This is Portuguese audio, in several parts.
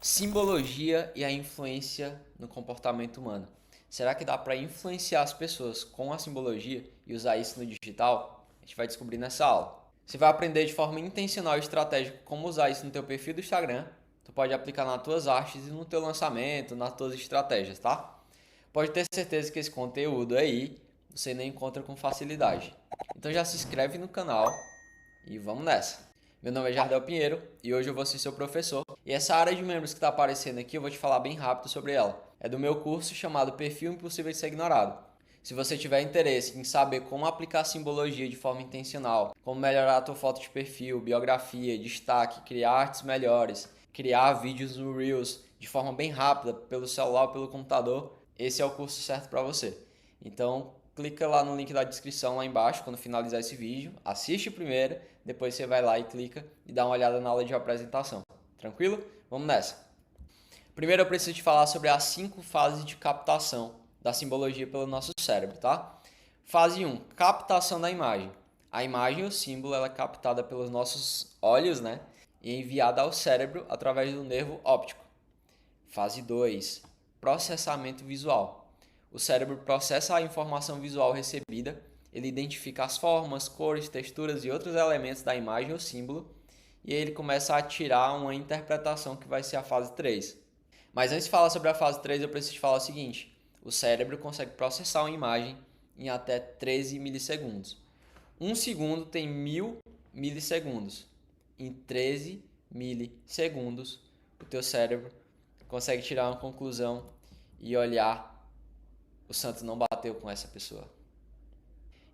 Simbologia e a influência no comportamento humano. Será que dá para influenciar as pessoas com a simbologia e usar isso no digital? A gente vai descobrir nessa aula. Você vai aprender de forma intencional e estratégica como usar isso no teu perfil do Instagram. Tu pode aplicar nas tuas artes e no teu lançamento, nas tuas estratégias, tá? Pode ter certeza que esse conteúdo aí você não encontra com facilidade. Então já se inscreve no canal e vamos nessa. Meu nome é Jardel Pinheiro e hoje eu vou ser seu professor. E essa área de membros que está aparecendo aqui eu vou te falar bem rápido sobre ela. É do meu curso chamado Perfil Impossível de Ser Ignorado. Se você tiver interesse em saber como aplicar simbologia de forma intencional, como melhorar a tua foto de perfil, biografia, destaque, criar artes melhores, criar vídeos no Reels de forma bem rápida pelo celular ou pelo computador, esse é o curso certo para você. Então, clica lá no link da descrição lá embaixo quando finalizar esse vídeo, assiste primeiro, depois você vai lá e clica e dá uma olhada na aula de apresentação. Tranquilo? Vamos nessa. Primeiro eu preciso te falar sobre as 5 fases de captação da simbologia pelo nosso cérebro, tá? Fase 1, captação da imagem. A imagem, o símbolo, ela é captada pelos nossos olhos, né? E enviada ao cérebro através do nervo óptico. Fase 2, processamento visual. O cérebro processa a informação visual recebida, ele identifica as formas, cores, texturas e outros elementos da imagem ou símbolo, e ele começa a tirar uma interpretação que vai ser a fase 3. Mas antes de falar sobre a fase 3, eu preciso te falar o seguinte: o cérebro consegue processar uma imagem em até 13 milissegundos. Um segundo tem 1000 milissegundos. Em 13 milissegundos, o teu cérebro consegue tirar uma conclusão e olhar: o santo não bateu com essa pessoa.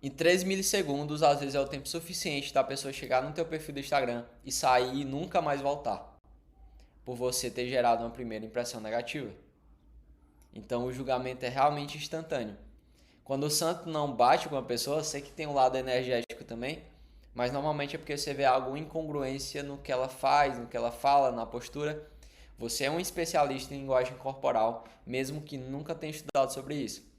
Em 13 milissegundos, às vezes é o tempo suficiente da pessoa chegar no teu perfil do Instagram e sair e nunca mais voltar, por você ter gerado uma primeira impressão negativa. Então o julgamento é realmente instantâneo. Quando o santo não bate com a pessoa, sei que tem um lado energético também, mas normalmente é porque você vê alguma incongruência no que ela faz, no que ela fala, na postura. Você é um especialista em linguagem corporal, mesmo que nunca tenha estudado sobre isso.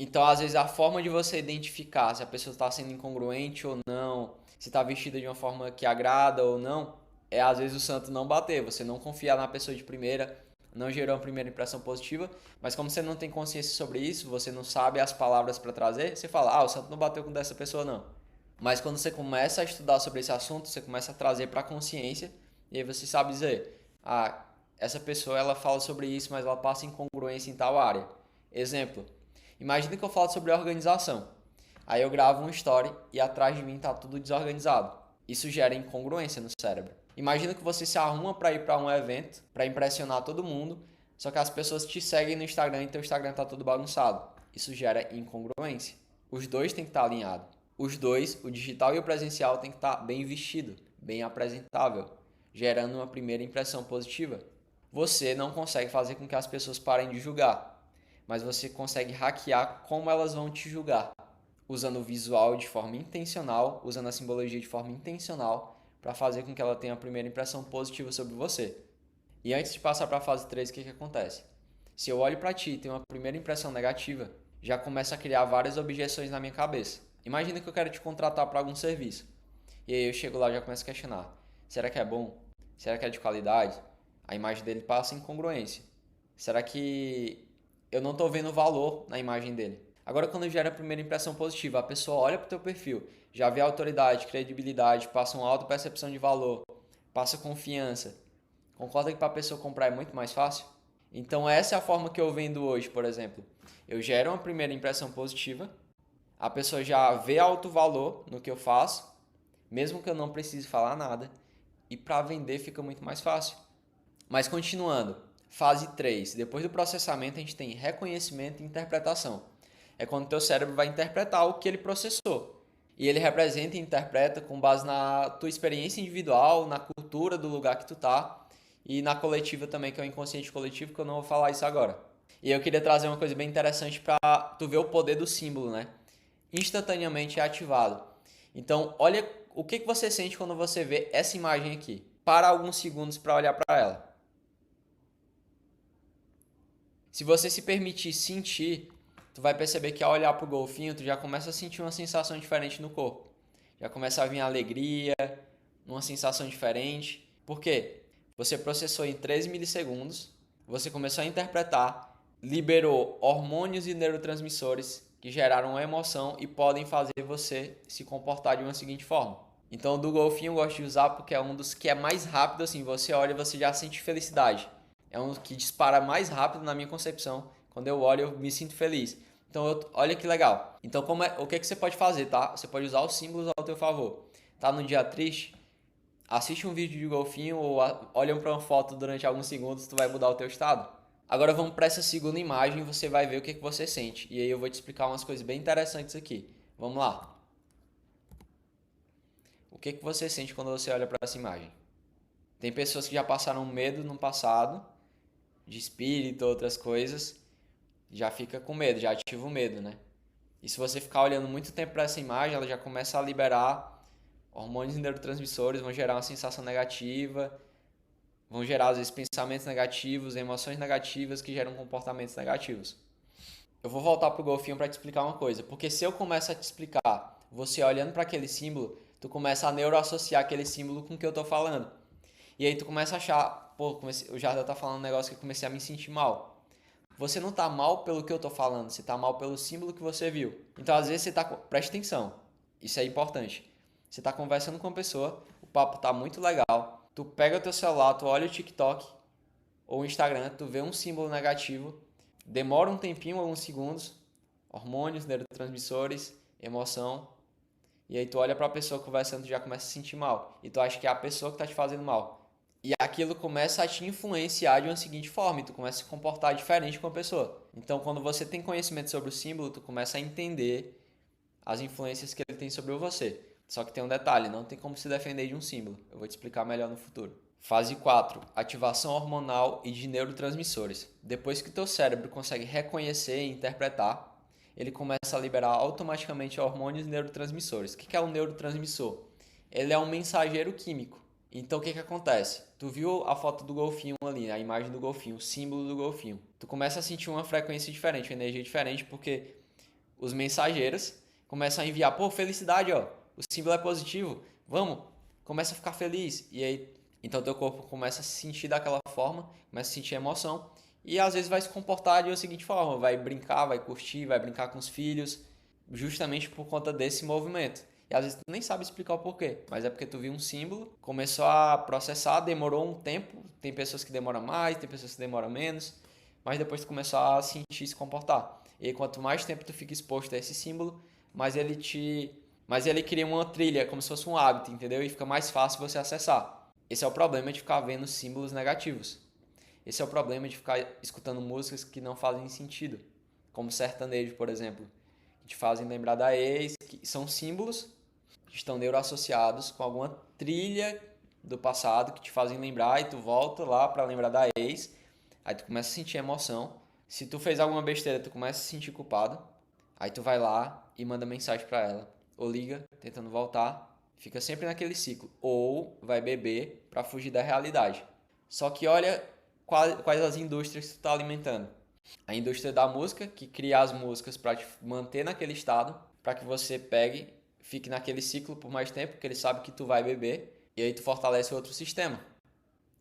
Então, às vezes, a forma de você identificar se a pessoa está sendo incongruente ou não, se está vestida de uma forma que agrada ou não, é às vezes o santo não bater, você não confiar na pessoa de primeira, não gerou uma primeira impressão positiva, mas como você não tem consciência sobre isso, você não sabe as palavras para trazer, você fala: o santo não bateu com dessa pessoa não. Mas quando você começa a estudar sobre esse assunto, você começa a trazer para a consciência, e aí você sabe dizer: essa pessoa ela fala sobre isso, mas ela passa incongruência em tal área. Exemplo: imagina que eu falo sobre organização. Aí eu gravo um story e atrás de mim tá tudo desorganizado. Isso gera incongruência no cérebro. Imagina que você se arruma para ir para um evento, para impressionar todo mundo, só que as pessoas te seguem no Instagram e teu Instagram tá todo bagunçado. Isso gera incongruência. Os dois têm que estar alinhados. Os dois, o digital e o presencial, tem que estar bem vestido, bem apresentável, gerando uma primeira impressão positiva. Você não consegue fazer com que as pessoas parem de julgar, mas você consegue hackear como elas vão te julgar, usando o visual de forma intencional, usando a simbologia de forma intencional, para fazer com que ela tenha a primeira impressão positiva sobre você. E antes de passar para a fase 3, o que acontece? Se eu olho para ti e tenho uma primeira impressão negativa, já começa a criar várias objeções na minha cabeça. Imagina que eu quero te contratar para algum serviço. E aí eu chego lá e já começo a questionar: será que é bom? Será que é de qualidade? A imagem dele passa incongruência. Será que eu não estou vendo valor na imagem dele? Agora, quando gera a primeira impressão positiva, a pessoa olha para o teu perfil, já vê autoridade, credibilidade, passa uma auto-percepção de valor, passa confiança. Concorda que para a pessoa comprar é muito mais fácil? Então, essa é a forma que eu vendo hoje, por exemplo. Eu gero uma primeira impressão positiva, a pessoa já vê alto valor no que eu faço, mesmo que eu não precise falar nada, e para vender fica muito mais fácil. Mas continuando, fase 3. Depois do processamento, a gente tem reconhecimento e interpretação. É quando o teu cérebro vai interpretar o que ele processou. E ele representa e interpreta com base na tua experiência individual, na cultura do lugar que tu tá e na coletiva também, que é o inconsciente coletivo, que eu não vou falar isso agora. E eu queria trazer uma coisa bem interessante para tu ver o poder do símbolo, né? Instantaneamente é ativado. Então, olha o que você sente quando você vê essa imagem aqui. Para alguns segundos para olhar para ela. Se você se permitir sentir, tu vai perceber que ao olhar pro golfinho, tu já começa a sentir uma sensação diferente no corpo. Já começa a vir alegria, uma sensação diferente. Por quê? você processou em 13 milissegundos, você começou a interpretar, liberou hormônios e neurotransmissores que geraram uma emoção e podem fazer você se comportar de uma seguinte forma. Então o do golfinho eu gosto de usar porque é um dos que é mais rápido, assim, você olha e você já sente felicidade. É um que dispara mais rápido na minha concepção. Quando eu olho eu me sinto feliz. Então olha que legal. Então o que você pode fazer, tá? Você pode usar os símbolos ao teu favor. Tá num dia triste? Assiste um vídeo de golfinho ou olha para uma foto durante alguns segundos, tu vai mudar o teu estado. Agora vamos para essa segunda imagem e você vai ver o que você sente. E aí eu vou te explicar umas coisas bem interessantes aqui. Vamos lá. O que você sente quando você olha para essa imagem? Tem pessoas que já passaram medo no passado, de espírito, outras coisas, já fica com medo, já ativa o medo, né? E se você ficar olhando muito tempo para essa imagem, ela já começa a liberar hormônios e neurotransmissores, vão gerar uma sensação negativa, vão gerar às vezes pensamentos negativos, emoções negativas que geram comportamentos negativos. Eu vou voltar pro golfinho para te explicar uma coisa, porque se eu começo a te explicar, você olhando para aquele símbolo, tu começa a neuroassociar aquele símbolo com o que eu tô falando. E aí tu começa a achar, pô, o Jardel tá falando um negócio que eu comecei a me sentir mal. Você não tá mal pelo que eu tô falando, você tá mal pelo símbolo que você viu. Então às vezes você tá, preste atenção, isso é importante. Você tá conversando com uma pessoa, o papo tá muito legal, tu pega o teu celular, tu olha o TikTok ou o Instagram, tu vê um símbolo negativo, demora um tempinho, alguns segundos, hormônios, neurotransmissores, emoção, e aí tu olha pra pessoa conversando, tu já começa a se sentir mal, e tu acha que é a pessoa que tá te fazendo mal. E aquilo começa a te influenciar de uma seguinte forma, e tu começa a se comportar diferente com a pessoa. Então, quando você tem conhecimento sobre o símbolo, tu começa a entender as influências que ele tem sobre você. Só que tem um detalhe, não tem como se defender de um símbolo. Eu vou te explicar melhor no futuro. Fase 4. Ativação hormonal e de neurotransmissores. Depois que o teu cérebro consegue reconhecer e interpretar, ele começa a liberar automaticamente hormônios e neurotransmissores. O que é um neurotransmissor? Ele é um mensageiro químico. Então o que acontece? Tu viu a foto do golfinho ali, a imagem do golfinho, o símbolo do golfinho. Tu começa a sentir uma frequência diferente, uma energia diferente, porque os mensageiros começam a enviar, pô, felicidade, ó, o símbolo é positivo, vamos, começa a ficar feliz. E aí, então teu corpo começa a se sentir daquela forma, começa a sentir emoção, e às vezes vai se comportar de uma seguinte forma, vai brincar, vai curtir, vai brincar com os filhos, justamente por conta desse movimento. E às vezes tu nem sabe explicar o porquê, mas é porque tu viu um símbolo, começou a processar, demorou um tempo, tem pessoas que demoram mais, tem pessoas que demoram menos, mas depois tu começou a sentir se comportar. E aí, quanto mais tempo tu fica exposto a esse símbolo, mais ele cria uma trilha, como se fosse um hábito, entendeu? E fica mais fácil você acessar. Esse é o problema de ficar vendo símbolos negativos. Esse é o problema de ficar escutando músicas que não fazem sentido, como sertanejo, por exemplo, que te fazem lembrar da ex, que são símbolos que estão neuroassociados com alguma trilha do passado que te fazem lembrar e tu volta lá para lembrar da ex, aí tu começa a sentir emoção. Se tu fez alguma besteira, tu começa a se sentir culpado, aí tu vai lá e manda mensagem para ela, ou liga tentando voltar, fica sempre naquele ciclo, ou vai beber para fugir da realidade. Só que olha quais as indústrias que tu está alimentando. A indústria da música, que cria as músicas para te manter naquele estado, para que você pegue, fique naquele ciclo por mais tempo, porque ele sabe que tu vai beber, e aí tu fortalece outro sistema.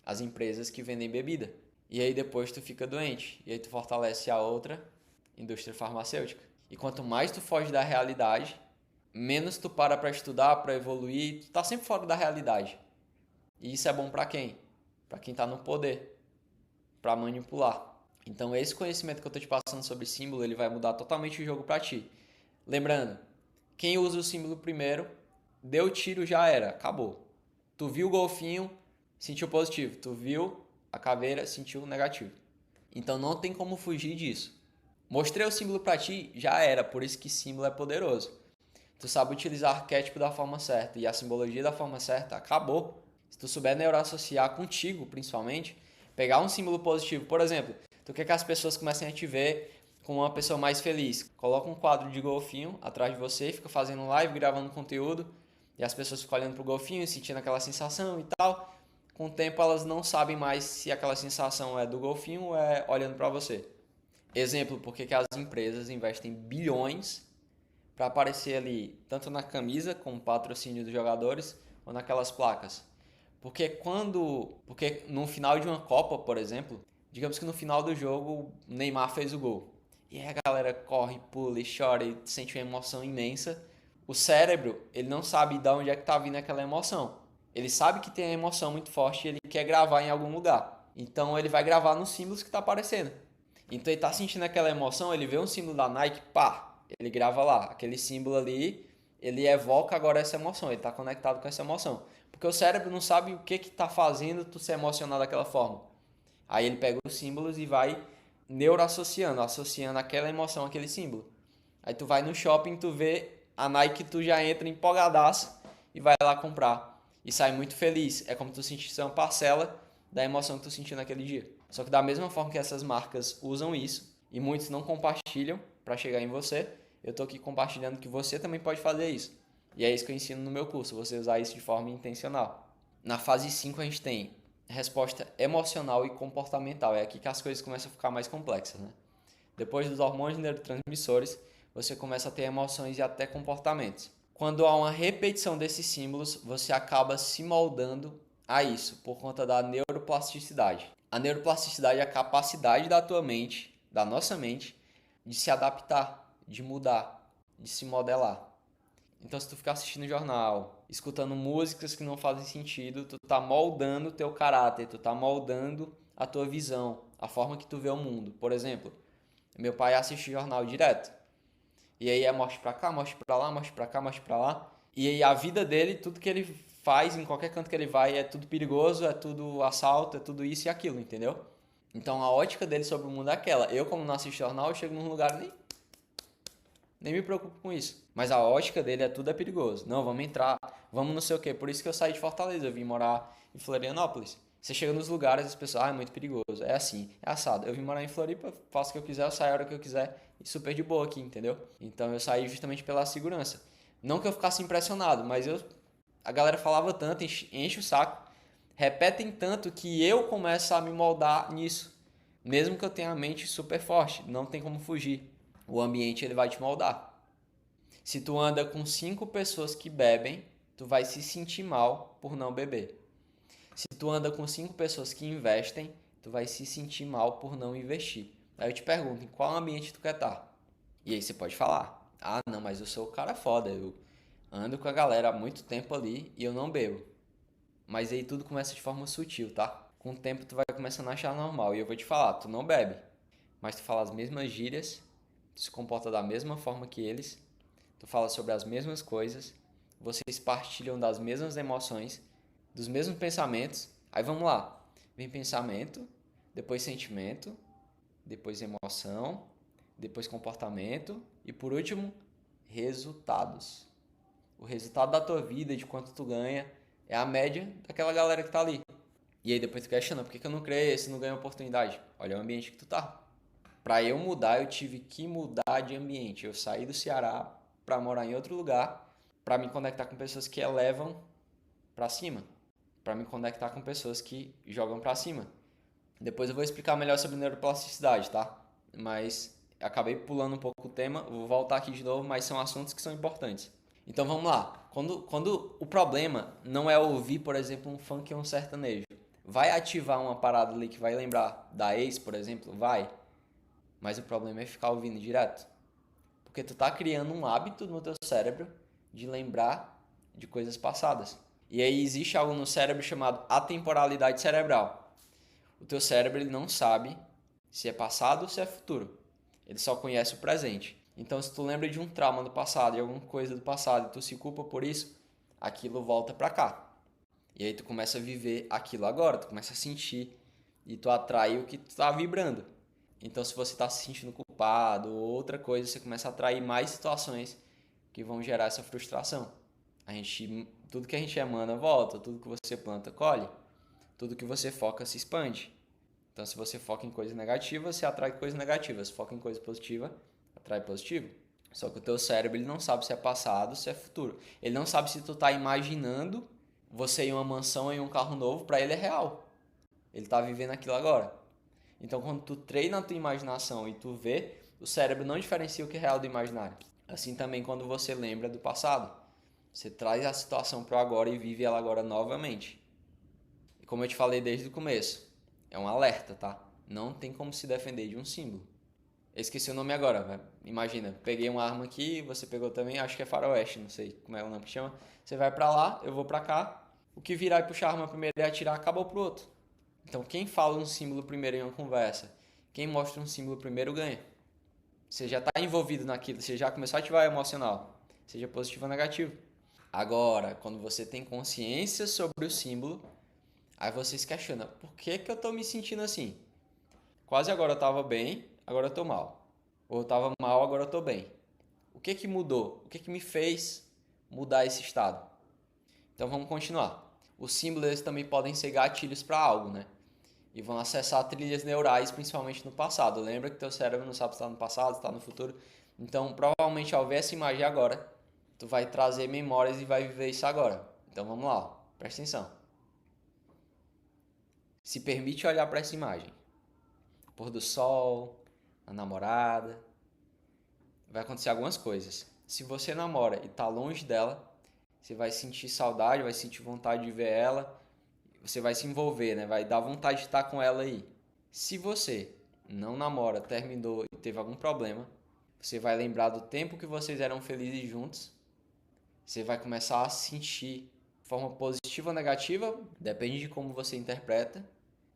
As empresas que vendem bebida. E aí depois tu fica doente, e aí tu fortalece a outra indústria farmacêutica. E quanto mais tu foge da realidade, menos tu para estudar, para evoluir, tu tá sempre fora da realidade. E isso é bom para quem? Para quem tá no poder, para manipular. Então esse conhecimento que eu tô te passando sobre símbolo, ele vai mudar totalmente o jogo para ti. Lembrando, quem usa o símbolo primeiro, deu tiro, já era, acabou. Tu viu o golfinho, sentiu positivo. Tu viu a caveira, sentiu negativo. Então não tem como fugir disso. Mostrei o símbolo para ti, já era, por isso que símbolo é poderoso. Tu sabe utilizar arquétipo da forma certa e a simbologia da forma certa, acabou. Se tu souber neuroassociar contigo, principalmente, pegar um símbolo positivo, por exemplo, tu quer que as pessoas comecem a te ver como uma pessoa mais feliz. Coloca um quadro de golfinho atrás de você, fica fazendo live, gravando conteúdo, e as pessoas ficam olhando pro golfinho, sentindo aquela sensação e tal. Com o tempo elas não sabem mais se aquela sensação é do golfinho ou é olhando para você. Exemplo, porque que as empresas investem bilhões para aparecer ali, tanto na camisa, como patrocínio dos jogadores, ou naquelas placas. Porque no final de uma Copa, por exemplo, digamos que no final do jogo o Neymar fez o gol. E aí a galera corre, pula e chora e sente uma emoção imensa. O cérebro, ele não sabe de onde é que tá vindo aquela emoção. Ele sabe que tem uma emoção muito forte e ele quer gravar em algum lugar. Então ele vai gravar nos símbolos que tá aparecendo. Então ele tá sentindo aquela emoção, ele vê um símbolo da Nike, pá, ele grava lá. Aquele símbolo ali, ele evoca agora essa emoção, ele tá conectado com essa emoção. Porque o cérebro não sabe o que que tá fazendo tu se emocionar daquela forma. Aí ele pega os símbolos e vai neuroassociando, associando aquela emoção àquele símbolo. Aí tu vai no shopping, tu vê a Nike, tu já entra empolgadaço e vai lá comprar. E sai muito feliz. É como tu sentisse uma parcela da emoção que tu sentiu naquele dia. Só que da mesma forma que essas marcas usam isso, e muitos não compartilham para chegar em você, eu tô aqui compartilhando que você também pode fazer isso. E é isso que eu ensino no meu curso, você usar isso de forma intencional. Na fase 5 a gente tem resposta emocional e comportamental. É aqui que as coisas começam a ficar mais complexas, né? Depois dos hormônios neurotransmissores, você começa a ter emoções e até comportamentos. Quando há uma repetição desses símbolos, você acaba se moldando a isso por conta da neuroplasticidade. A neuroplasticidade é a capacidade da tua mente, da nossa mente, de se adaptar, de mudar, de se modelar. Então, se tu ficar assistindo jornal, escutando músicas que não fazem sentido, tu tá moldando o teu caráter, tu tá moldando a tua visão, a forma que tu vê o mundo. Por exemplo, meu pai assiste jornal direto. E aí é mostra pra cá, mostra pra lá, mostra pra cá, mostra pra lá. E aí a vida dele, tudo que ele faz, em qualquer canto que ele vai, é tudo perigoso, é tudo assalto, é tudo isso e aquilo, entendeu? Então a ótica dele sobre o mundo é aquela. Eu, como não assisto jornal, eu chego num lugar e nem me preocupo com isso. Mas a ótica dele é tudo é perigoso. Não, vamos entrar, vamos não sei o quê. Por isso que eu saí de Fortaleza, eu vim morar em Florianópolis. Você chega nos lugares e as pessoas, é muito perigoso. É assim, é assado. Eu vim morar em Floripa, faço o que eu quiser, eu saio a hora que eu quiser e super de boa aqui, entendeu? Então eu saí justamente pela segurança. Não que eu ficasse impressionado, mas a galera falava tanto, enche o saco, repetem tanto que eu começo a me moldar nisso. Mesmo que eu tenha a mente super forte, não tem como fugir. O ambiente ele vai te moldar. Se tu anda com 5 pessoas que bebem, tu vai se sentir mal por não beber. Se tu anda com 5 pessoas que investem, tu vai se sentir mal por não investir. Aí eu te pergunto, em qual ambiente tu quer estar? E aí você pode falar, ah não, mas eu sou o cara foda, eu ando com a galera há muito tempo ali e eu não bebo. Mas aí tudo começa de forma sutil, tá? Com o tempo tu vai começando a achar normal. E eu vou te falar, tu não bebe, mas tu fala as mesmas gírias, tu se comporta da mesma forma que eles, tu fala sobre as mesmas coisas, vocês partilham das mesmas emoções, dos mesmos pensamentos. Aí vamos lá. Vem pensamento, depois sentimento, depois emoção, depois comportamento e por último, resultados. O resultado da tua vida, de quanto tu ganha, é a média daquela galera que tá ali. E aí depois tu questiona, por que eu não cresço, não ganho oportunidade? Olha o ambiente que tu tá. Para eu mudar, eu tive que mudar de ambiente. Eu saí do Ceará para morar em outro lugar, para me conectar com pessoas que elevam para cima, para me conectar com pessoas que jogam para cima. Depois eu vou explicar melhor sobre neuroplasticidade, tá? Mas acabei pulando um pouco o tema, vou voltar aqui de novo, mas são assuntos que são importantes. Então vamos lá. Quando o problema não é ouvir, por exemplo, um funk ou um sertanejo, vai ativar uma parada ali que vai lembrar da ex, por exemplo? Vai. Mas o problema é ficar ouvindo direto. Porque tu tá criando um hábito no teu cérebro de lembrar de coisas passadas. E aí existe algo no cérebro chamado atemporalidade cerebral. O teu cérebro ele não sabe se é passado ou se é futuro. Ele só conhece o presente. Então se tu lembra de um trauma do passado, de alguma coisa do passado, e tu se culpa por isso, aquilo volta pra cá. E aí tu começa a viver aquilo agora, tu começa a sentir e tu atrai o que tu tá vibrando. Então, se você está se sentindo culpado ou outra coisa, você começa a atrair mais situações que vão gerar essa frustração. Tudo que a gente emana volta, tudo que você planta colhe, tudo que você foca se expande. Então, se você foca em coisas negativas, você atrai coisas negativas. Se foca em coisa positiva, atrai positivo. Só que o teu cérebro ele não sabe se é passado, se é futuro. Ele não sabe se tu está imaginando você em uma mansão, em um carro novo, para ele é real. Ele está vivendo aquilo agora. Então, quando tu treina a tua imaginação e tu vê, o cérebro não diferencia o que é real do imaginário. Assim também quando você lembra do passado. Você traz a situação para o agora e vive ela agora novamente. como eu te falei desde o começo, é um alerta, tá? Não tem como se defender de um símbolo. Eu esqueci o nome agora, velho. Imagina, peguei uma arma aqui, você pegou também, acho que é faroeste, não sei como é o nome que chama. Você vai pra lá, eu vou pra cá. O que virar e puxar a arma primeiro e atirar, acabou pro outro. Então quem fala um símbolo primeiro em uma conversa, quem mostra um símbolo primeiro ganha. Você já está envolvido naquilo, você já começou a ativar o emocional, seja positivo ou negativo. Agora, quando você tem consciência sobre o símbolo, aí você se questiona, por que que eu estou me sentindo assim? Quase agora eu estava bem, agora eu estou mal. Ou eu estava mal, agora eu estou bem. O que que mudou? O que que me fez mudar esse estado? Então vamos continuar. Os símbolos eles também podem ser gatilhos para algo, né? E vão acessar trilhas neurais, principalmente no passado. Lembra que teu cérebro não sabe se está no passado, se está no futuro. Então, provavelmente, ao ver essa imagem agora, tu vai trazer memórias e vai viver isso agora. Então, vamos lá, ó. Presta atenção. Se permite olhar para essa imagem. Pôr do sol, a namorada. Vai acontecer algumas coisas. Se você namora e está longe dela, você vai sentir saudade, vai sentir vontade de ver ela. Você vai se envolver, né? Vai dar vontade de estar com ela aí. Se você não namora, terminou e teve algum problema, você vai lembrar do tempo que vocês eram felizes juntos. Você vai começar a sentir de forma positiva ou negativa, depende de como você interpreta.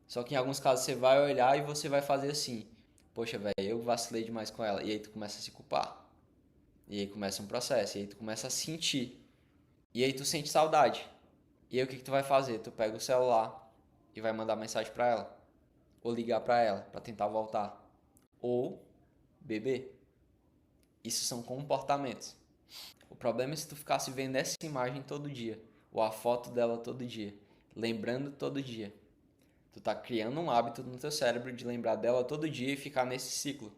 Só que em alguns casos você vai olhar e você vai fazer assim: poxa, velho, eu vacilei demais com ela. E aí tu começa a se culpar. E aí começa um processo. E aí tu começa a sentir. E aí tu sente saudade. E aí o que que tu vai fazer? Tu pega o celular e vai mandar mensagem pra ela. Ou ligar pra ela pra tentar voltar. Ou beber. Isso são comportamentos. O problema é se tu ficasse vendo essa imagem todo dia. Ou a foto dela todo dia. Lembrando todo dia. Tu tá criando um hábito no teu cérebro de lembrar dela todo dia e ficar nesse ciclo.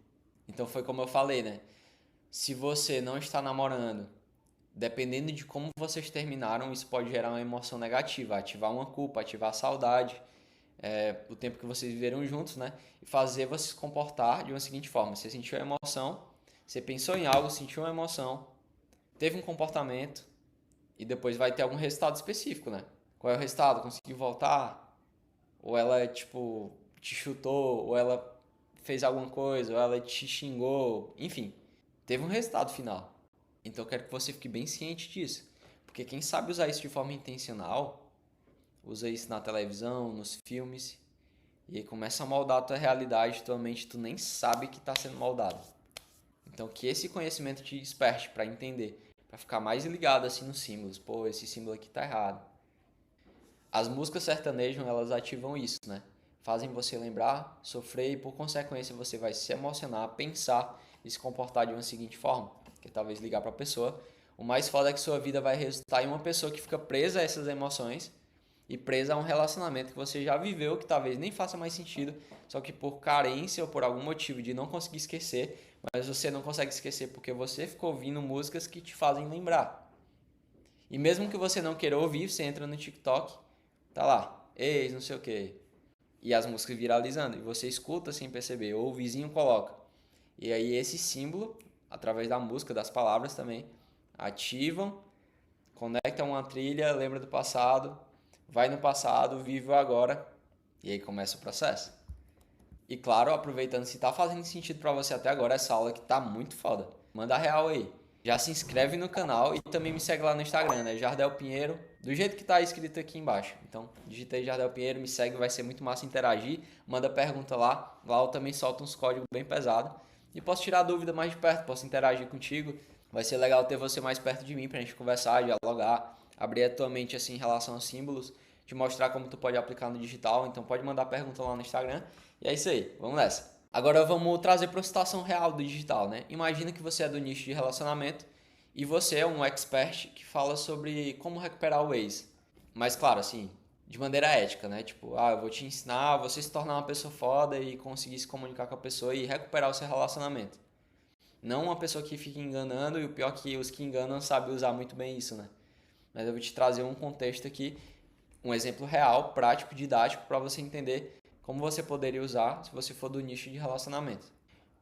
Então foi como eu falei, né? Se você não está namorando, dependendo de como vocês terminaram, isso pode gerar uma emoção negativa, ativar uma culpa, ativar a saudade, o tempo que vocês viveram juntos, né? E fazer você se comportar de uma seguinte forma: você sentiu a emoção, você pensou em algo, sentiu uma emoção, teve um comportamento e depois vai ter algum resultado específico, né? Qual é o resultado? Conseguiu voltar? Ou ela, tipo, te chutou? Ou ela fez alguma coisa? Ou ela te xingou? Enfim, teve um resultado final. Então eu quero que você fique bem ciente disso. Porque quem sabe usar isso de forma intencional, usa isso na televisão, nos filmes, e aí começa a moldar a tua realidade, tua mente, tu nem sabe que está sendo moldado. Então que esse conhecimento te desperte para entender, para ficar mais ligado assim nos símbolos. Pô, esse símbolo aqui tá errado. As músicas sertanejas, elas ativam isso, né? Fazem você lembrar, sofrer e por consequência você vai se emocionar, pensar e se comportar de uma seguinte forma, que é talvez ligar para a pessoa. O mais foda é que sua vida vai resultar em uma pessoa que fica presa a essas emoções e presa a um relacionamento que você já viveu, que talvez nem faça mais sentido, só que por carência ou por algum motivo de não conseguir esquecer, mas você não consegue esquecer porque você ficou ouvindo músicas que te fazem lembrar. E mesmo que você não queira ouvir, você entra no TikTok, tá lá, ex, não sei o que, e as músicas viralizando, e você escuta sem perceber, ou o vizinho coloca. E aí esse símbolo, através da música, das palavras também, ativam, conectam uma trilha, lembra do passado, vai no passado, vive o agora, e aí começa o processo. E claro, aproveitando, se tá fazendo sentido pra você até agora essa aula que tá muito foda, manda real aí. Já se inscreve no canal e também me segue lá no Instagram, né? Jardel Pinheiro, do jeito que tá escrito aqui embaixo. Então, digita aí Jardel Pinheiro, me segue, vai ser muito massa interagir. Manda pergunta lá, lá eu também solto uns códigos bem pesados. E posso tirar dúvida mais de perto, posso interagir contigo. Vai ser legal ter você mais perto de mim pra gente conversar, dialogar, abrir a tua mente assim em relação aos símbolos, te mostrar como tu pode aplicar no digital. Então pode mandar pergunta lá no Instagram. E é isso aí, vamos nessa. Agora vamos trazer para uma situação real do digital, né? Imagina que você é do nicho de relacionamento e você é um expert que fala sobre como recuperar o ex. Mas claro, assim, de maneira ética, né? Tipo, eu vou te ensinar a você se tornar uma pessoa foda e conseguir se comunicar com a pessoa e recuperar o seu relacionamento. Não uma pessoa que fica enganando, e o pior é que os que enganam sabem usar muito bem isso, né? Mas eu vou te trazer um contexto aqui, um exemplo real, prático, didático, para você entender como você poderia usar se você for do nicho de relacionamento.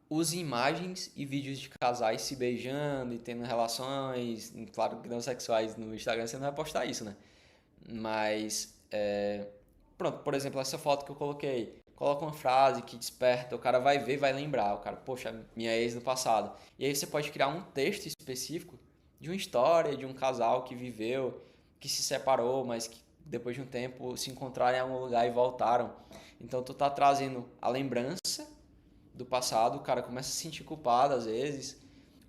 Use imagens e vídeos de casais se beijando e tendo relações, claro que não sexuais, no Instagram você não vai postar isso, né? Mas Pronto, por exemplo, essa foto que eu coloquei. Coloca uma frase que desperta, o cara vai ver, vai lembrar. O cara, poxa, minha ex do passado. E aí você pode criar um texto específico de uma história de um casal que viveu, que se separou, mas que depois de um tempo se encontraram em algum lugar e voltaram. Então tu tá trazendo a lembrança do passado, o cara começa a se sentir culpado às vezes,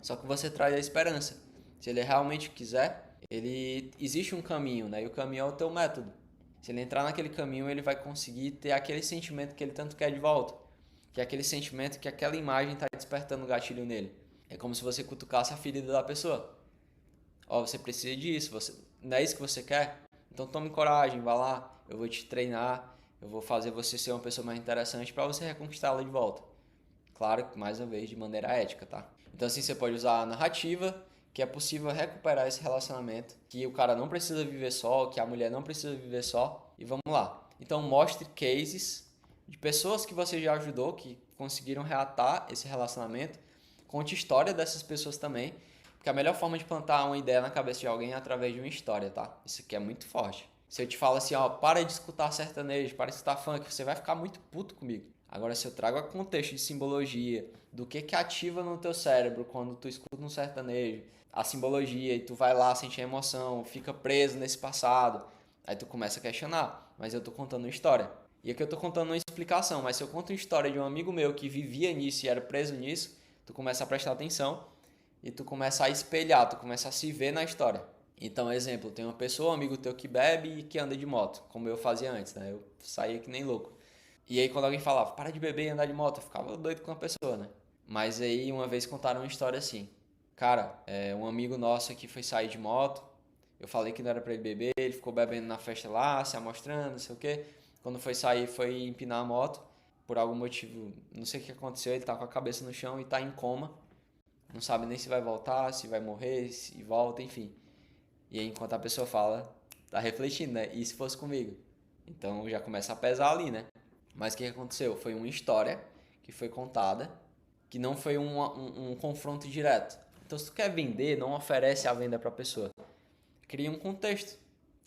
só que você traz a esperança. Se ele realmente quiser, ele existe um caminho, né? E o caminho é o teu método. Se ele entrar naquele caminho, ele vai conseguir ter aquele sentimento que ele tanto quer de volta, que é aquele sentimento que aquela imagem está despertando o gatilho nele. É como se você cutucasse a ferida da pessoa. Ó, você precisa disso, não é isso que você quer? Então tome coragem, vá lá, eu vou te treinar, eu vou fazer você ser uma pessoa mais interessante para você reconquistá-la de volta. Claro que, mais uma vez, de maneira ética, tá? Então, assim, você pode usar a narrativa, que é possível recuperar esse relacionamento, que o cara não precisa viver só, que a mulher não precisa viver só, e vamos lá. Então, mostre cases de pessoas que você já ajudou, que conseguiram reatar esse relacionamento. Conte história dessas pessoas também, porque a melhor forma de plantar uma ideia na cabeça de alguém é através de uma história, tá? Isso aqui é muito forte. Se eu te falo assim, ó, para de escutar sertanejo, para de escutar funk, você vai ficar muito puto comigo. Agora, se eu trago a contexto de simbologia, do que ativa no teu cérebro quando tu escuta um sertanejo, a simbologia, e tu vai lá, sente a emoção, fica preso nesse passado, aí tu começa a questionar, mas eu tô contando uma história. E aqui eu tô contando uma explicação, mas se eu conto uma história de um amigo meu que vivia nisso e era preso nisso, tu começa a prestar atenção e tu começa a espelhar, tu começa a se ver na história. Então, exemplo, tem uma pessoa, um amigo teu que bebe e que anda de moto, como eu fazia antes, né? Eu saía que nem louco. E aí quando alguém falava, para de beber e andar de moto, eu ficava doido com a pessoa, né? Mas aí uma vez contaram uma história assim. Cara, um amigo nosso aqui foi sair de moto, eu falei que não era pra ele beber, ele ficou bebendo na festa lá, se amostrando, não sei o quê. Quando foi sair, foi empinar a moto, por algum motivo, não sei o que aconteceu, ele tá com a cabeça no chão e tá em coma. Não sabe nem se vai voltar, se vai morrer, se volta, enfim. E aí enquanto a pessoa fala, tá refletindo, né? E se fosse comigo? Então já começa a pesar ali, né? Mas o que aconteceu? Foi uma história que foi contada, que não foi um confronto direto. Então, se tu quer vender, não oferece a venda para a pessoa. Cria um contexto.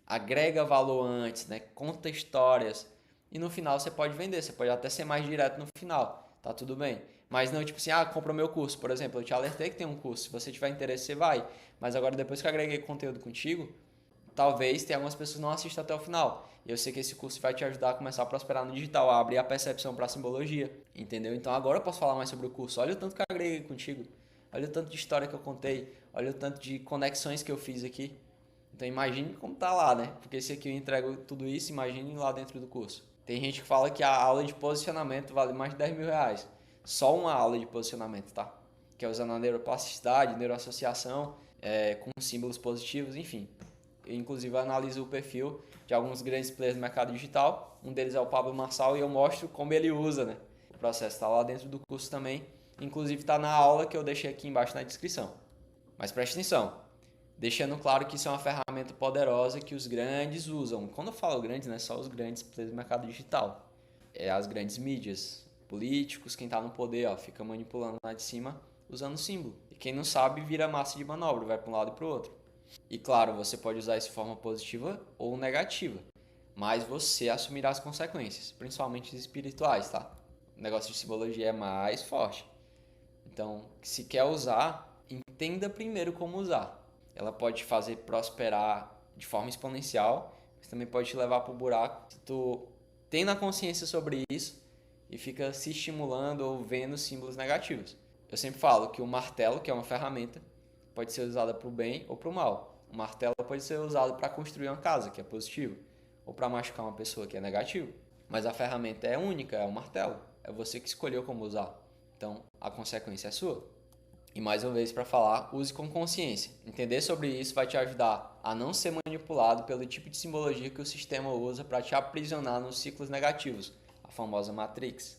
Agrega valor antes, né? Conta histórias. E no final você pode vender. Você pode até ser mais direto no final. Tá tudo bem. Mas não tipo assim, compra o meu curso. Por exemplo, eu te alertei que tem um curso. Se você tiver interesse, você vai. Mas agora, depois que eu agreguei conteúdo contigo, talvez tenha algumas pessoas que não assistam até o final. E eu sei que esse curso vai te ajudar a começar a prosperar no digital, a abrir a percepção para a simbologia, entendeu? Então agora eu posso falar mais sobre o curso. Olha o tanto que eu agreguei contigo, olha o tanto de história que eu contei, olha o tanto de conexões que eu fiz aqui. Então imagine como tá lá, né? Porque se aqui eu entrego tudo isso, imagine lá dentro do curso. Tem gente que fala que a aula de posicionamento vale mais de 10 mil reais. Só uma aula de posicionamento, tá? Que é usando a neuroplasticidade, neuroassociação, com símbolos positivos, enfim. Eu, inclusive, analiso o perfil de alguns grandes players do mercado digital. Um deles é o Pablo Marçal e eu mostro como ele usa, né? O processo está lá dentro do curso também. Inclusive está na aula que eu deixei aqui embaixo na descrição. Mas preste atenção, deixando claro que isso é uma ferramenta poderosa que os grandes usam. Quando eu falo grandes, não é só os grandes players do mercado digital. É as grandes mídias, políticos, quem está no poder, ó, fica manipulando lá de cima usando o símbolo. E quem não sabe vira massa de manobra, vai para um lado e para o outro. E claro, você pode usar isso de forma positiva ou negativa, mas você assumirá as consequências, principalmente espirituais, tá? O negócio de simbologia é mais forte. Então, se quer usar, entenda primeiro como usar. Ela pode te fazer prosperar de forma exponencial, mas também pode te levar para o buraco se tu tem na consciência sobre isso e fica se estimulando ou vendo símbolos negativos. Eu sempre falo que o martelo, que é uma ferramenta, pode ser usada para o bem ou para o mal. O martelo pode ser usado para construir uma casa, que é positivo, ou para machucar uma pessoa, que é negativo. Mas a ferramenta é única, é o martelo. É você que escolheu como usar. Então, a consequência é sua. E mais uma vez para falar, use com consciência. Entender sobre isso vai te ajudar a não ser manipulado pelo tipo de simbologia que o sistema usa para te aprisionar nos ciclos negativos, a famosa Matrix.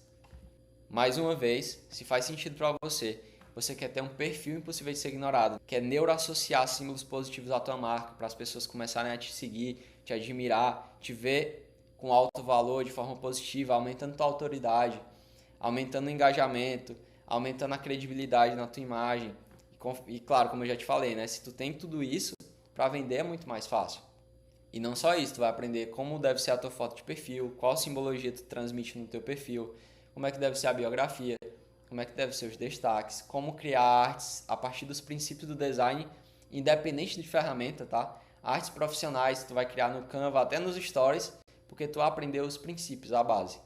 Mais uma vez, se faz sentido para você, você quer ter um perfil impossível de ser ignorado, quer neuroassociar símbolos positivos à tua marca, para as pessoas começarem a te seguir, te admirar, te ver com alto valor de forma positiva, aumentando tua autoridade, aumentando o engajamento, aumentando a credibilidade na tua imagem. E claro, como eu já te falei, né? Se tu tem tudo isso, para vender é muito mais fácil. E não só isso, tu vai aprender como deve ser a tua foto de perfil, qual simbologia tu transmite no teu perfil, como é que deve ser a biografia, como é que deve ser os destaques, como criar artes a partir dos princípios do design, independente de ferramenta, tá? Artes profissionais tu vai criar no Canva, até nos stories, porque tu aprendeu os princípios, a base.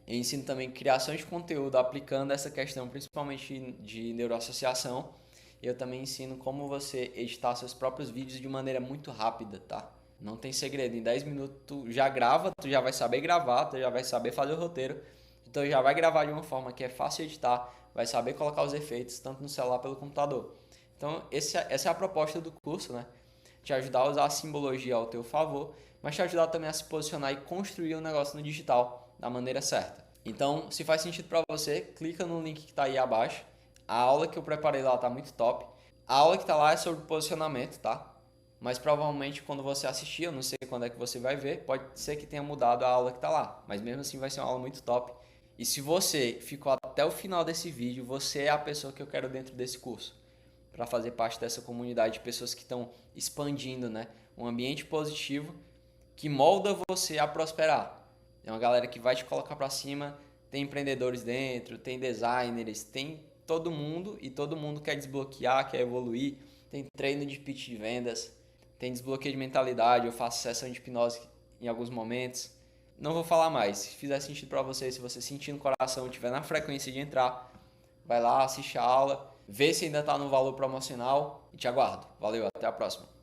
Eu ensino também criação de conteúdo aplicando essa questão principalmente de neuroassociação. Eu também ensino como você editar seus próprios vídeos de maneira muito rápida, tá? Não tem segredo, em 10 minutos tu já grava, tu já vai saber gravar, tu já vai saber fazer o roteiro. Então já vai gravar de uma forma que é fácil de editar, vai saber colocar os efeitos tanto no celular pelo computador. Então essa é a proposta do curso, né? Te ajudar a usar a simbologia ao teu favor, mas te ajudar também a se posicionar e construir um negócio no digital da maneira certa. Então, se faz sentido para você, clica no link que está aí abaixo. A aula que eu preparei lá tá muito top. A aula que está lá é sobre posicionamento, tá? Mas provavelmente quando você assistir, eu não sei quando é que você vai ver, pode ser que tenha mudado a aula que está lá. Mas mesmo assim vai ser uma aula muito top. E se você ficou até o final desse vídeo, você é a pessoa que eu quero dentro desse curso, para fazer parte dessa comunidade de pessoas que estão expandindo, né? Um ambiente positivo que molda você a prosperar. É uma galera que vai te colocar para cima, tem empreendedores dentro, tem designers, tem todo mundo e todo mundo quer desbloquear, quer evoluir. Tem treino de pitch de vendas, tem desbloqueio de mentalidade, eu faço sessão de hipnose em alguns momentos. Não vou falar mais. Se fizer sentido para você, se você sentir no coração, estiver na frequência de entrar, vai lá, assiste a aula, vê se ainda está no valor promocional e te aguardo. Valeu, até a próxima.